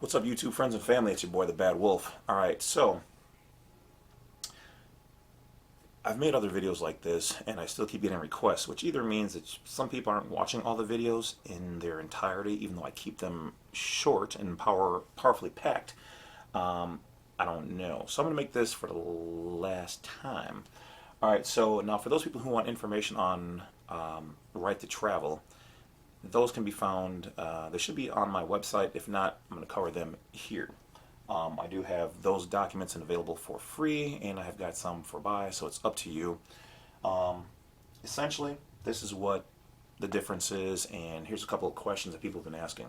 What's up, YouTube friends and family? It's your boy, the Badwolf. Alright, so I've made other videos like this, and I still keep getting requests, which either means that some people aren't watching all the videos in their entirety, even though I keep them short and powerfully packed. I don't know. So I'm going to make this for the last time. Alright, so now for those people who want information on right to travel, those can be found, they should be on my website. If not, I'm going to cover them here. I do have those documents available for free, and I have got some for buy, so it's up to you. Essentially, this is what the difference is, and here's a couple of questions that people have been asking.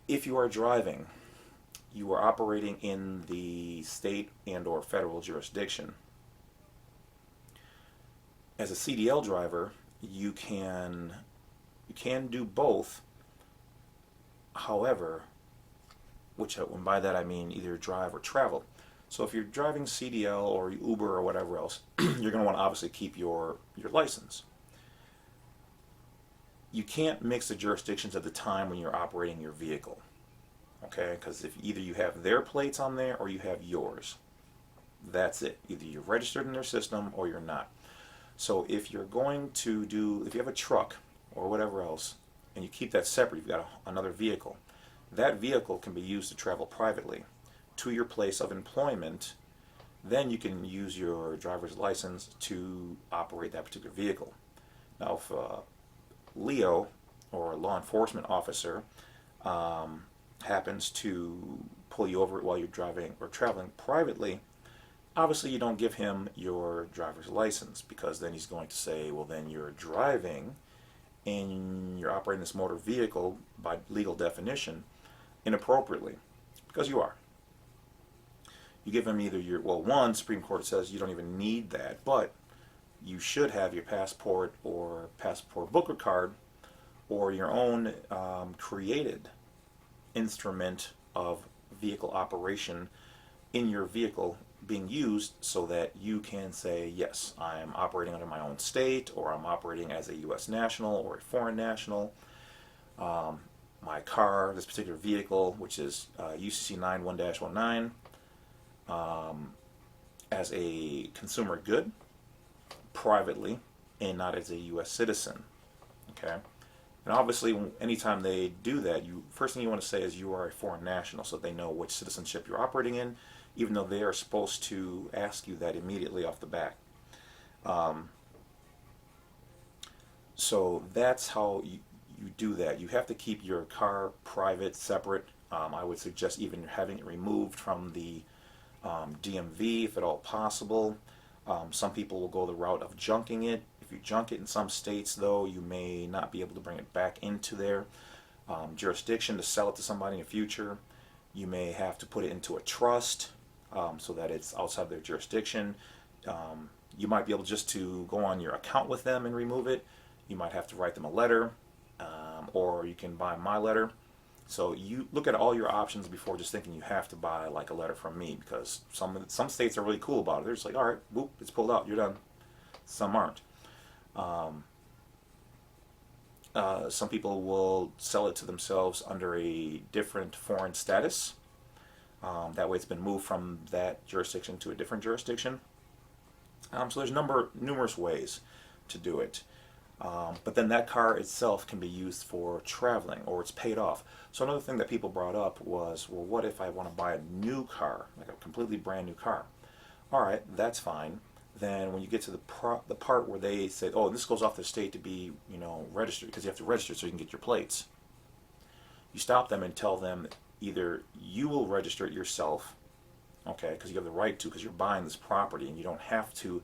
If you are driving, you are operating in the state and or federal jurisdiction. As a CDL driver, you can do both. However, and by that I mean either drive or travel. So if you're driving CDL or Uber or whatever else, you're going to want to obviously keep your license. You can't mix the jurisdictions at the time when you're operating your vehicle. Okay? Because if either you have their plates on there or you have yours. That's it. Either you're registered in their system or you're not. So if you're going to if you have a truck or whatever else, and you keep that separate, you've got another vehicle. That vehicle can be used to travel privately to your place of employment. Then you can use your driver's license to operate that particular vehicle. Now, if Leo, or a law enforcement officer, happens to pull you over while you're driving or traveling privately, obviously you don't give him your driver's license, because then he's going to say, well, then you're driving and you're operating this motor vehicle by legal definition inappropriately, because you are. You give him either one, Supreme Court says you don't even need that, but you should have your passport or passport booker card or your own created instrument of vehicle operation in your vehicle being used, so that you can say, yes, I'm operating under my own state, or I'm operating as a U.S. national or a foreign national. My car, this particular vehicle, which is UCC 91-19, as a consumer good, privately, and not as a U.S. citizen. Okay? And obviously, anytime they do that, first thing you want to say is you are a foreign national, so they know which citizenship you're operating in, even though they are supposed to ask you that immediately off the bat. So that's how you do that. You have to keep your car private, separate. I would suggest even having it removed from the DMV if at all possible. Some people will go the route of junking it. If you junk it in some states, though, you may not be able to bring it back into their jurisdiction to sell it to somebody in the future. You may have to put it into a trust so that it's outside their jurisdiction. You might be able just to go on your account with them and remove it. You might have to write them a letter, or you can buy my letter. So you look at all your options before just thinking you have to buy like a letter from me, because some states are really cool about it. They're just like, all right, whoop, it's pulled out, you're done. Some aren't. Some people will sell it to themselves under a different foreign status. That way it's been moved from that jurisdiction to a different jurisdiction. So there's numerous ways to do it. But then that car itself can be used for traveling, or it's paid off. So another thing that people brought up was, well, what if I want to buy a new car, like a completely brand new car? All right, that's fine. Then when you get to the part where they say, oh, this goes off the state to be, registered, because you have to register so you can get your plates. You stop them and tell them either you will register it yourself, okay, because you have the right to, because you're buying this property, and you don't have to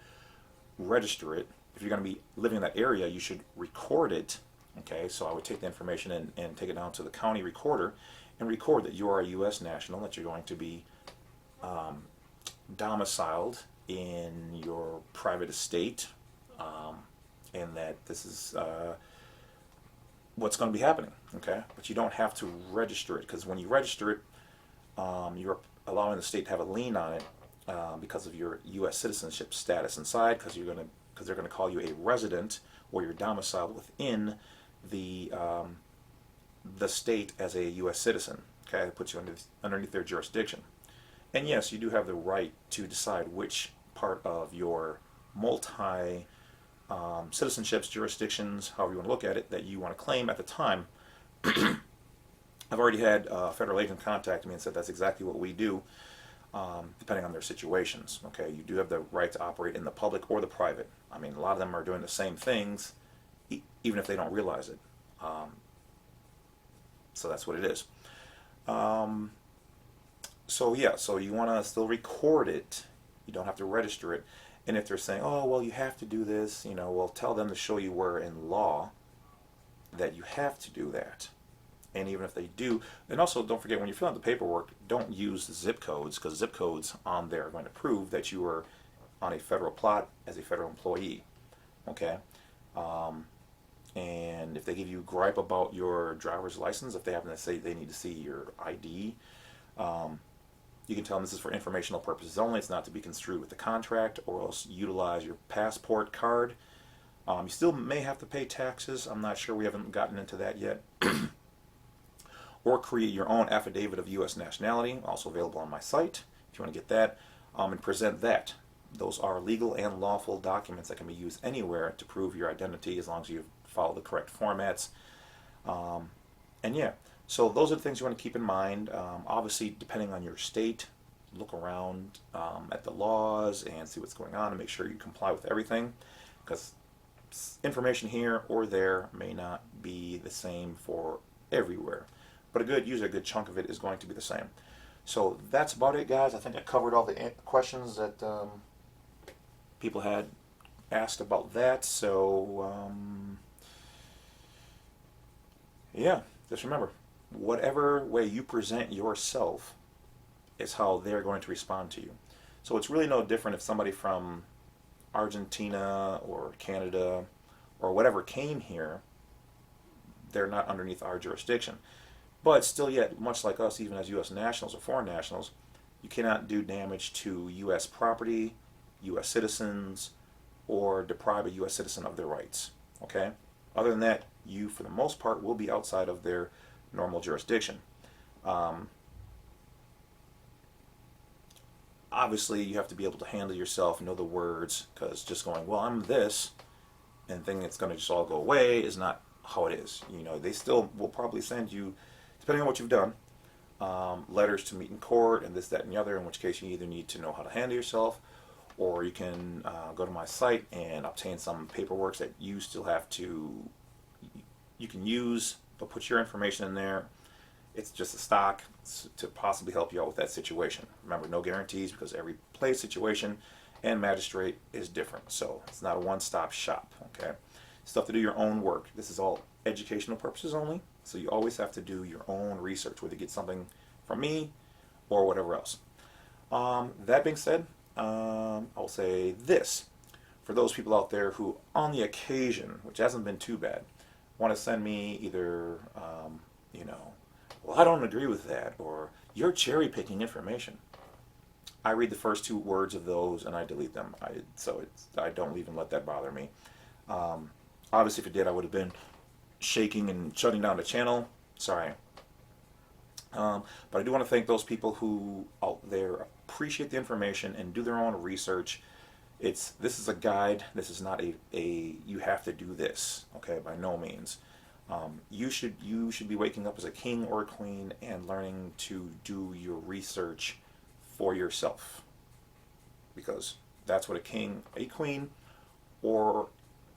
register it. If you're going to be living in that area, you should record it. Okay, so I would take the information and take it down to the county recorder and record that you are a U.S. national, that you're going to be domiciled in your private estate, and that this is what's going to be happening. Okay, but you don't have to register it, because when you register it, you're allowing the state to have a lien on it because of your U.S. citizenship status inside, because they're going to call you a resident, or you're domiciled within the state as a U.S. citizen. Okay, it puts you underneath their jurisdiction. And yes, you do have the right to decide which part of your multi citizenships, jurisdictions, however you want to look at it, that you want to claim at the time. I've already had a federal agent contact me and said that's exactly what we do, depending on their situations. Okay, you do have the right to operate in the public or the private. I mean, a lot of them are doing the same things, even if they don't realize it. So that's what it is. So yeah, so you want to still record it. You don't have to register it. And if they're saying, oh, well, you have to do this, well, tell them to show you where in law that you have to do that. And even if they do, and also don't forget when you fill out the paperwork, don't use zip codes, because zip codes on there are going to prove that you are on a federal plot as a federal employee. Okay? And if they give you gripe about your driver's license, if they happen to say they need to see your ID, you can tell them this is for informational purposes only. It's not to be construed with the contract, or else utilize your passport card. You still may have to pay taxes. I'm not sure. We haven't gotten into that yet. Or create your own affidavit of U.S. nationality, also available on my site if you want to get that, and present that. Those are legal and lawful documents that can be used anywhere to prove your identity as long as you follow the correct formats. And yeah, so those are the things you want to keep in mind. Obviously, depending on your state, look around at the laws and see what's going on and make sure you comply with everything, because information here or there may not be the same for everywhere. But usually a good chunk of it is going to be the same. So that's about it, guys. I think I covered all the questions that people had asked about that. So yeah, just remember, whatever way you present yourself is how they're going to respond to you. So it's really no different if somebody from Argentina or Canada or whatever came here. They're not underneath our jurisdiction. But still yet, much like us, even as U.S. nationals or foreign nationals, you cannot do damage to U.S. property, U.S. citizens, or deprive a U.S. citizen of their rights. Okay? Other than that, you, for the most part, will be outside of their normal jurisdiction. Obviously, you have to be able to handle yourself, know the words, because just going, well, I'm this, and thinking it's going to just all go away is not how it is. They still will probably send you, depending on what you've done, letters to meet in court and this, that, and the other, in which case you either need to know how to handle yourself, or you can go to my site and obtain some paperwork that you still have to, you can use, but put your information in there. It's just a stock to possibly help you out with that situation. Remember, no guarantees, because every place, situation, and magistrate is different. So it's not a one-stop shop, okay? Stuff to do your own work. This is all educational purposes only, so you always have to do your own research, whether you get something from me or whatever else. That being said, I'll say this. For those people out there who, on the occasion, which hasn't been too bad, want to send me either, well, I don't agree with that, or you're cherry-picking information. I read the first two words of those and I delete them. I don't even let that bother me. Obviously, if it did, I would have been shaking and shutting down the channel. Sorry. But I do want to thank those people who out there appreciate the information and do their own research. This is a guide. This is not a you have to do this. Okay, by no means. You should be waking up as a king or a queen and learning to do your research for yourself, because that's what a king, a queen, or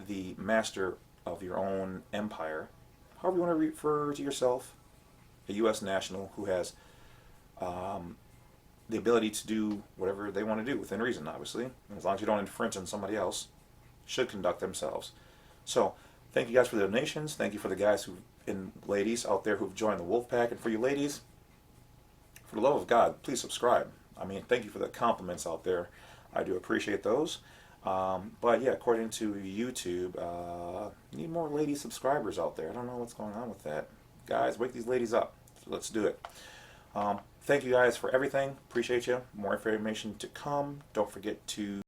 the master of your own empire, however you want to refer to yourself, a U.S. national who has the ability to do whatever they want to do within reason, obviously, as long as you don't infringe on somebody else, should conduct themselves. So thank you guys for the donations. Thank you for the guys and ladies out there who've joined the Wolf Pack. And for you ladies, for the love of God, please subscribe. I mean, thank you for the compliments out there. I do appreciate those. But yeah, according to YouTube, need more lady subscribers out there. I don't know what's going on with that. Guys, wake these ladies up. So let's do it. Thank you guys for everything. Appreciate you. More information to come. Don't forget to